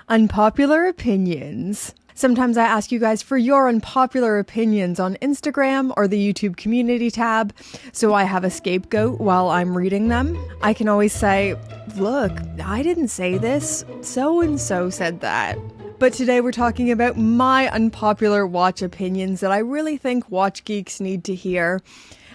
Unpopular opinions. Sometimes I ask you guys for your unpopular opinions on Instagram or the YouTube community tab, so I have a scapegoat while I'm reading them. I can always say, look, I didn't say this, so-and-so said that. But today we're talking about my unpopular watch opinions that I really think watch geeks need to hear.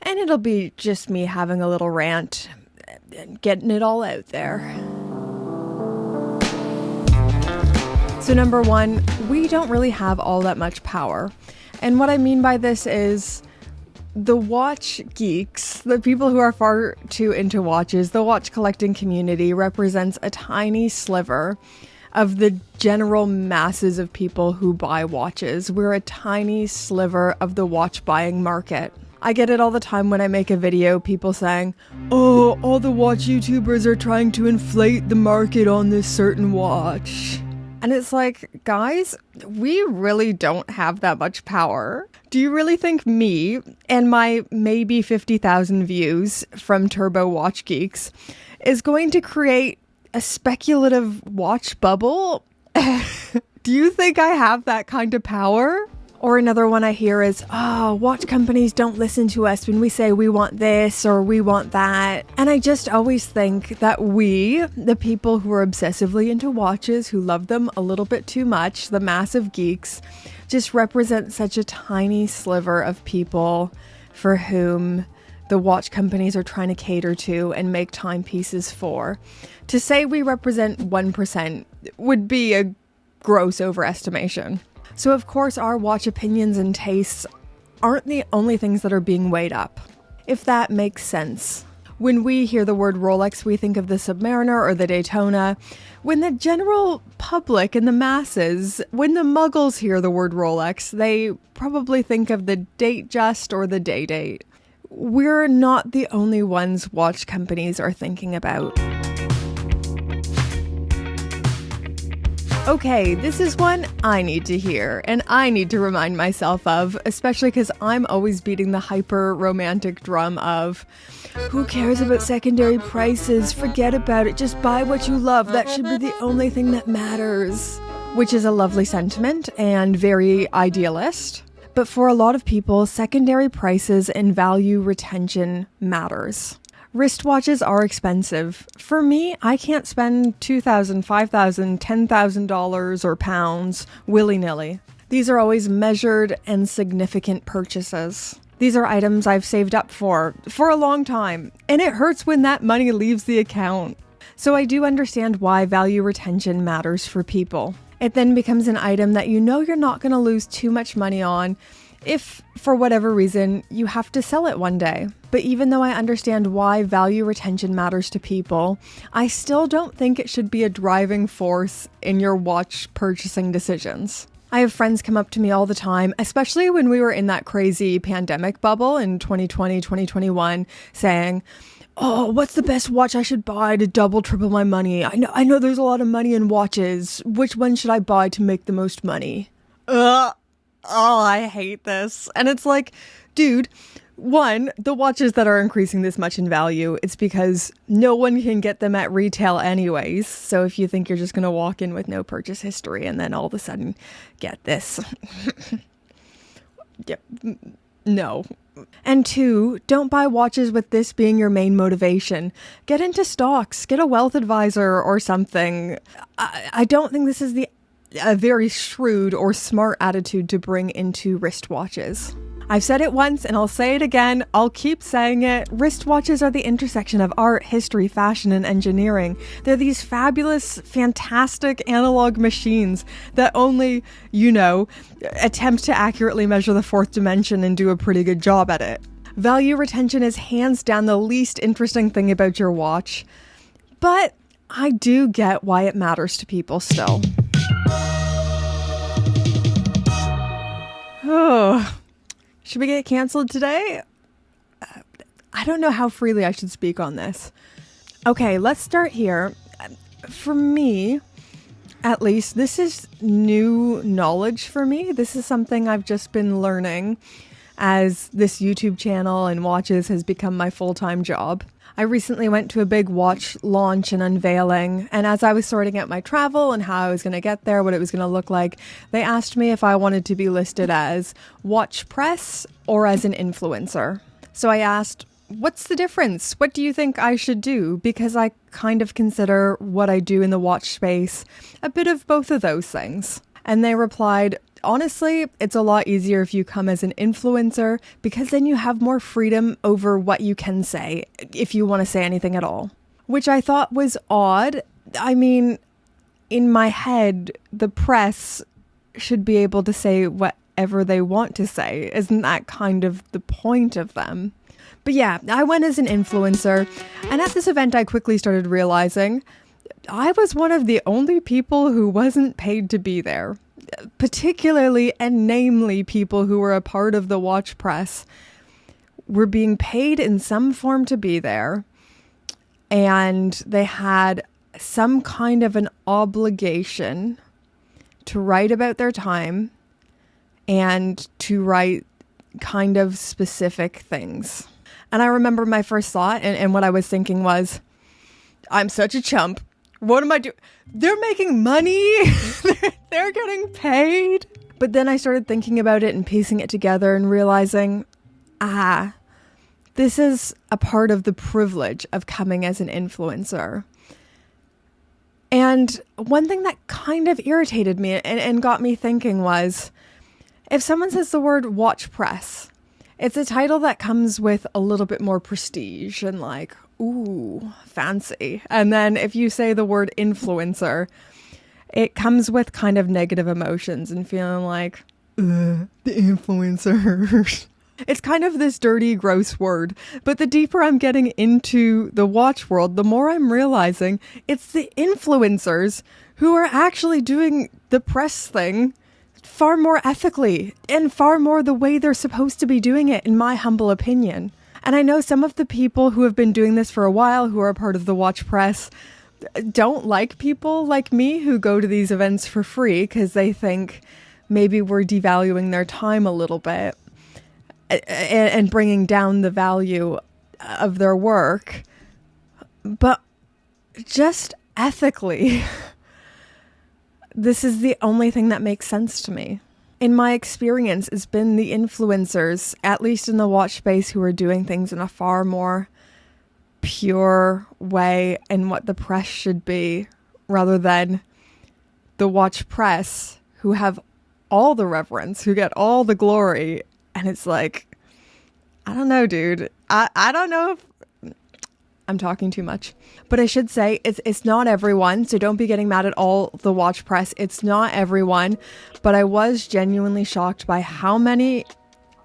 And it'll be just me having a little rant and getting it all out there. So number one, we don't really have all that much power. And what I mean by this is the watch geeks, the people who are far too into watches, the watch collecting community represents a tiny sliver of the general masses of people who buy watches. We're a tiny sliver of the watch buying market. I get it all the time when I make a video, people saying, oh, all the watch YouTubers are trying to inflate the market on this certain watch. And it's like, guys, we really don't have that much power. Do you really think me and my maybe 50,000 views from Turbo Watch Geeks is going to create a speculative watch bubble? Do you think I have that kind of power? Or another one I hear is, oh, watch companies don't listen to us when we say we want this or we want that. And I just always think that we, the people who are obsessively into watches, who love them a little bit too much, the massive geeks, just represent such a tiny sliver of people for whom the watch companies are trying to cater to and make timepieces for. To say we represent 1% would be a gross overestimation. So of course our watch opinions and tastes aren't the only things that are being weighed up, if that makes sense. When we hear the word Rolex, we think of the Submariner or the Daytona. When the general public and the masses, when the muggles hear the word Rolex, they probably think of the Datejust or the Day-Date. We're not the only ones watch companies are thinking about. Okay, this is one I need to hear, and I need to remind myself of, especially because I'm always beating the hyper-romantic drum of, who cares about secondary prices? Forget about it, just buy what you love, that should be the only thing that matters. Which is a lovely sentiment and very idealist. But for a lot of people, secondary prices and value retention matters. Wristwatches are expensive. For me, I can't spend $2,000, $5,000, $10,000 or pounds willy-nilly. These are always measured and significant purchases. These are items I've saved up for a long time, and it hurts when that money leaves the account. So I do understand why value retention matters for people. It then becomes an item that you know you're not going to lose too much money on if, for whatever reason, you have to sell it one day. But even though I understand why value retention matters to people, I still don't think it should be a driving force in your watch purchasing decisions. I have friends come up to me all the time, especially when we were in that crazy pandemic bubble in 2020, 2021, saying, oh, what's the best watch I should buy to double, triple my money? I know there's a lot of money in watches. Which one should I buy to make the most money? Oh, I hate this. And it's like, dude, one, the watches that are increasing this much in value, it's because no one can get them at retail anyways. So if you think you're just going to walk in with no purchase history and then all of a sudden get this. Yep. No. And two, don't buy watches with this being your main motivation. Get into stocks, get a wealth advisor or something. I don't think this is a very shrewd or smart attitude to bring into wristwatches. I've said it once and I'll say it again. I'll keep saying it. Wristwatches are the intersection of art, history, fashion, and engineering. They're these fabulous, fantastic analog machines that only, attempt to accurately measure the fourth dimension and do a pretty good job at it. Value retention is hands down the least interesting thing about your watch, but I do get why it matters to people still. Oh. Should we get canceled today? I don't know how freely I should speak on this. Okay, let's start here. For me, at least, this is new knowledge for me. This is something I've just been learning as this YouTube channel and watches has become my full-time job. I recently went to a big watch launch and unveiling, and as I was sorting out my travel and how I was going to get there, what it was going to look like, they asked me if I wanted to be listed as watch press or as an influencer. So I asked, what's the difference? What do you think I should do? Because I kind of consider what I do in the watch space a bit of both of those things. And they replied, honestly, it's a lot easier if you come as an influencer because then you have more freedom over what you can say, if you want to say anything at all. Which I thought was odd. I mean, in my head, the press should be able to say whatever they want to say. Isn't that kind of the point of them? But yeah, I went as an influencer, and at this event I quickly started realizing I was one of the only people who wasn't paid to be there. Particularly and namely people who were a part of the watch press were being paid in some form to be there, and they had some kind of an obligation to write about their time and to write kind of specific things. And I remember my first thought and what I was thinking was, I'm such a chump. What am I doing? They're making money. They're getting paid. But then I started thinking about it and piecing it together and realizing, this is a part of the privilege of coming as an influencer. And one thing that kind of irritated me and got me thinking was, if someone says the word watch press, it's a title that comes with a little bit more prestige and like, ooh, fancy. And then if you say the word influencer, it comes with kind of negative emotions and feeling like, the influencers. It's kind of this dirty, gross word. But the deeper I'm getting into the watch world, the more I'm realizing it's the influencers who are actually doing the press thing far more ethically and far more the way they're supposed to be doing it, in my humble opinion. And I know some of the people who have been doing this for a while, who are a part of the watch press, don't like people like me who go to these events for free because they think maybe we're devaluing their time a little bit and bringing down the value of their work. But just ethically, this is the only thing that makes sense to me. In my experience, it's been the influencers, at least in the watch space, who are doing things in a far more pure way and what the press should be, rather than the watch press who have all the reverence, who get all the glory. And it's like, I don't know, dude. I don't know if I'm talking too much. But I should say it's not everyone, so don't be getting mad at all the watch press. It's not everyone, but I was genuinely shocked by how many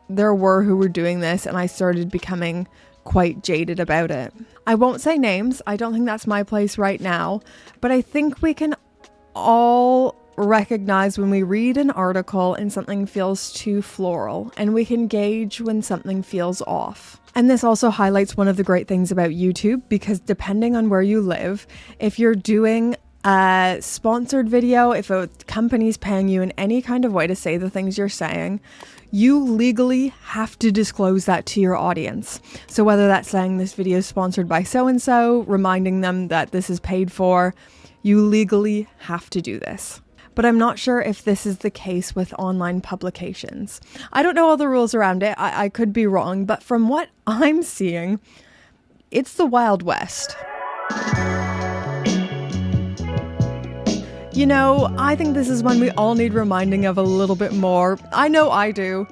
there were who were doing this, and I started becoming quite jaded about it. I won't say names. I don't think that's my place right now, but I think we can all recognize when we read an article and something feels too floral, and we can gauge when something feels off. And this also highlights one of the great things about YouTube, because depending on where you live, if you're doing a sponsored video, if a company's paying you in any kind of way to say the things you're saying, you legally have to disclose that to your audience. So whether that's saying this video is sponsored by so-and-so, reminding them that this is paid for, you legally have to do this. But I'm not sure if this is the case with online publications. I don't know all the rules around it. I could be wrong, but from what I'm seeing, it's the Wild West. You know, I think this is one we all need reminding of a little bit more. I know I do.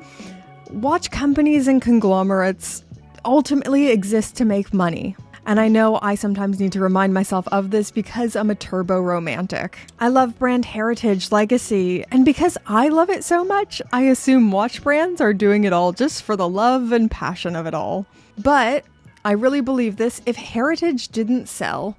Watch companies and conglomerates ultimately exist to make money. And I know I sometimes need to remind myself of this because I'm a turbo romantic. I love brand heritage, legacy, and because I love it so much, I assume watch brands are doing it all just for the love and passion of it all. But I really believe this: if heritage didn't sell,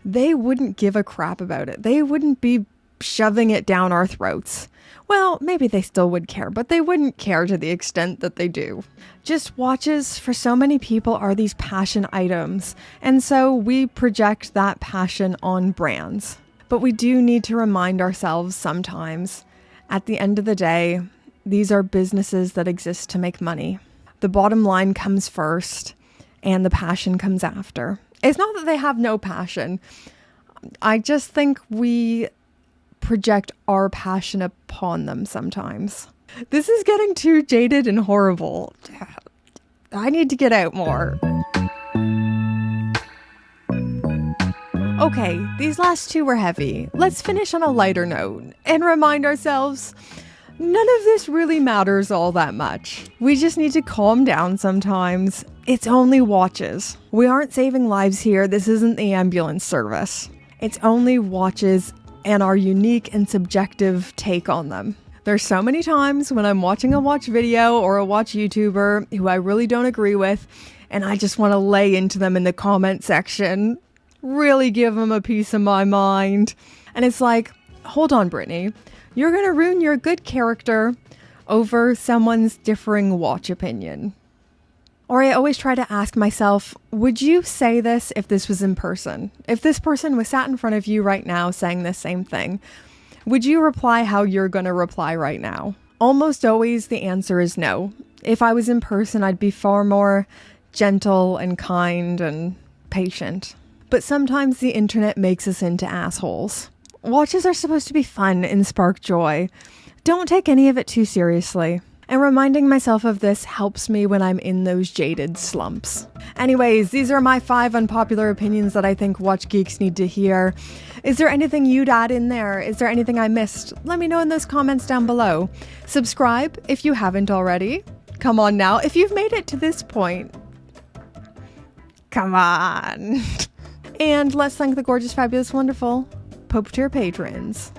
they wouldn't give a crap about it. They wouldn't be shoving it down our throats. Well, maybe they still would care, but they wouldn't care to the extent that they do. Just watches for so many people are these passion items, and so we project that passion on brands. But we do need to remind ourselves sometimes, at the end of the day, these are businesses that exist to make money. The bottom line comes first, and the passion comes after. It's not that they have no passion. I just think we project our passion upon them sometimes. This is getting too jaded and horrible. I need to get out more. Okay, these last two were heavy. Let's finish on a lighter note and remind ourselves none of this really matters all that much. We just need to calm down sometimes. It's only watches. We aren't saving lives here. This isn't the ambulance service. It's only watches and our unique and subjective take on them. There's so many times when I'm watching a watch video or a watch YouTuber who I really don't agree with, and I just want to lay into them in the comment section. Really give them a piece of my mind. And it's like, hold on, Brittany. You're going to ruin your good character over someone's differing watch opinion. Or I always try to ask myself, would you say this if this was in person? If this person was sat in front of you right now saying the same thing, would you reply how you're going to reply right now? Almost always the answer is no. If I was in person, I'd be far more gentle and kind and patient. But sometimes the internet makes us into assholes. Watches are supposed to be fun and spark joy. Don't take any of it too seriously. And reminding myself of this helps me when I'm in those jaded slumps. Anyways, these are my 5 unpopular opinions that I think watch geeks need to hear. Is there anything you'd add in there? Is there anything I missed? Let me know in those comments down below. Subscribe if you haven't already. Come on now, if you've made it to this point. Come on. And let's thank the gorgeous, fabulous, wonderful Pope tier patrons.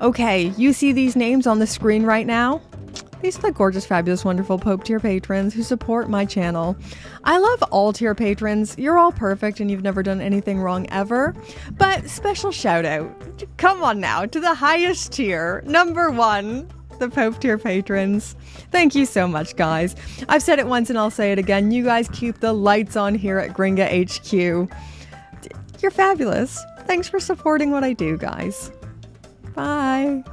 Okay, you see these names on the screen right now? These are the gorgeous, fabulous, wonderful Pope tier patrons who support my channel. I love all tier patrons. You're all perfect and you've never done anything wrong ever. But special shout out, come on now, to the highest tier, number 1. The Pope tier patrons. Thank you so much, guys. I've said it once and I'll say it again. You guys keep the lights on here at Gringa HQ. You're fabulous. Thanks for supporting what I do, guys. Bye.